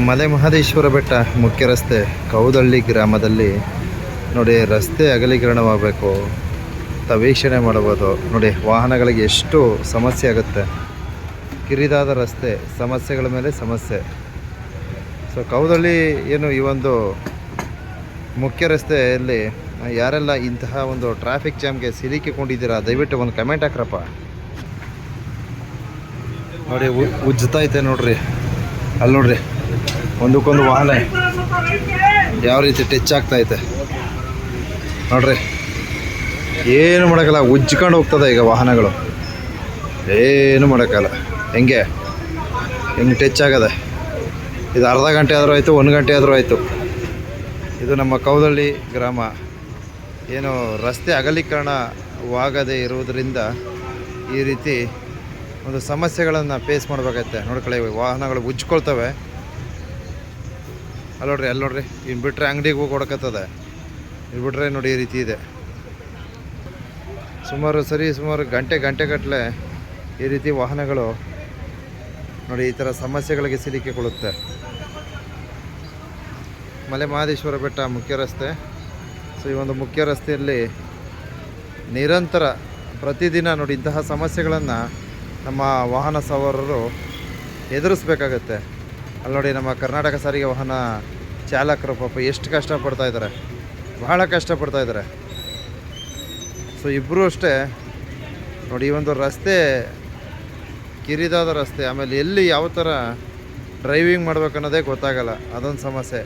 ಮಲೆ ಮಹದೇಶ್ವರ ಬೆಟ್ಟ ಮುಖ್ಯ ರಸ್ತೆ ಕೌದಳ್ಳಿ ಗ್ರಾಮದಲ್ಲಿ ನೋಡಿ, ರಸ್ತೆ ಅಗಲೀಕರಣವಾಗಬೇಕು ಅಂತ ವೀಕ್ಷಣೆ ಮಾಡಬಹುದು. ನೋಡಿ, ವಾಹನಗಳಿಗೆ ಎಷ್ಟು ಸಮಸ್ಯೆ ಆಗುತ್ತೆ. ಕಿರಿದಾದ ರಸ್ತೆ, ಸಮಸ್ಯೆಗಳ ಮೇಲೆ ಸಮಸ್ಯೆ. ಸೊ ಕೌದಳ್ಳಿ ಏನು ಈ ಒಂದು ಮುಖ್ಯ ರಸ್ತೆಯಲ್ಲಿ ಯಾರೆಲ್ಲ ಇಂತಹ ಒಂದು ಟ್ರಾಫಿಕ್ ಜಾಮ್ಗೆ ಸಿಲುಕಿಕೊಂಡಿದ್ದೀರಾ, ದಯವಿಟ್ಟು ಒಂದು ಕಮೆಂಟ್ ಹಾಕ್ರಪ್ಪ. ನೋಡಿ, ಉಜ್ಜುತ್ತಾ ಐತೆ ನೋಡ್ರಿ, ಅಲ್ಲಿ ನೋಡ್ರಿ, ಒಂದಕ್ಕೊಂದು ವಾಹನ ಯಾವ ರೀತಿ ಟಚ್ ಆಗ್ತಾಯಿದೆ ನೋಡ್ರಿ. ಏನು ಮಾಡೋಕ್ಕಲ್ಲ, ಉಜ್ಜ್ಕೊಂಡು ಹೋಗ್ತದೆ ಈಗ ವಾಹನಗಳು, ಏನು ಮಾಡೋಕ್ಕಲ್ಲ. ಹೆಂಗೆ ಟಚ್ ಆಗದೆ. ಇದು ಅರ್ಧ ಗಂಟೆ ಆದರೂ ಆಯಿತು, 1 ಗಂಟೆ ಆದರೂ ಆಯಿತು. ಇದು ನಮ್ಮ ಕೌದಳ್ಳಿ ಗ್ರಾಮ. ಏನು ರಸ್ತೆ ಅಗಲೀಕರಣವಾಗದೇ ಇರುವುದರಿಂದ ಈ ರೀತಿ ಒಂದು ಸಮಸ್ಯೆಗಳನ್ನು ಫೇಸ್ ಮಾಡಬೇಕಾಗತ್ತೆ. ನೋಡ್ಕೊಳ್ಳಿ, ವಾಹನಗಳು ಉಜ್ಕೊಳ್ತವೆ. ಅಲ್ಲಿ ನೋಡ್ರಿ, ಇನ್ನು ಬಿಟ್ಟರೆ ಅಂಗಡಿಗೆ ಹೋಗಿ ಹೊಡ್ಕತ್ತದೆ. ಇದು ಬಿಟ್ಟರೆ ನೋಡಿ ಈ ರೀತಿ ಇದೆ. ಸುಮಾರು ಗಂಟೆಗಟ್ಟಲೆ ಈ ರೀತಿ ವಾಹನಗಳು ನೋಡಿ ಈ ಥರ ಸಮಸ್ಯೆಗಳಿಗೆ ಸಿಲುಕಿಕೊಳ್ಳುತ್ತೆ. ಮಲೆ ಮಹದೇಶ್ವರ ಬೆಟ್ಟ ಮುಖ್ಯ ರಸ್ತೆ. ಸೊ ಈ ಒಂದು ಮುಖ್ಯ ರಸ್ತೆಯಲ್ಲಿ ನಿರಂತರ ಪ್ರತಿದಿನ ನೋಡಿ ಇಂತಹ ಸಮಸ್ಯೆಗಳನ್ನು ನಮ್ಮ ವಾಹನ ಸವಾರರು ಎದುರಿಸ್ಬೇಕಾಗತ್ತೆ. ಅಲ್ಲಿ ನೋಡಿ, ನಮ್ಮ ಕರ್ನಾಟಕ ಸಾರಿಗೆ ವಾಹನ ಚಾಲಕರು ಪಾಪ ಎಷ್ಟು ಕಷ್ಟಪಡ್ತಾಯಿದ್ದಾರೆ, ಬಹಳ ಕಷ್ಟಪಡ್ತಾಯಿದ್ದಾರೆ. ಸೊ ಇಬ್ಬರು ಅಷ್ಟೇ ನೋಡಿ, ಈ ಒಂದು ರಸ್ತೆ ಕಿರಿದಾದ ರಸ್ತೆ, ಆಮೇಲೆ ಎಲ್ಲಿ ಯಾವ ಥರ ಡ್ರೈವಿಂಗ್ ಮಾಡ್ಬೇಕನ್ನೋದೇ ಗೊತ್ತಾಗಲ್ಲ. ಅದೊಂದು ಸಮಸ್ಯೆ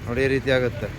ನೋಡಿ, ಈ ರೀತಿ ಆಗುತ್ತೆ.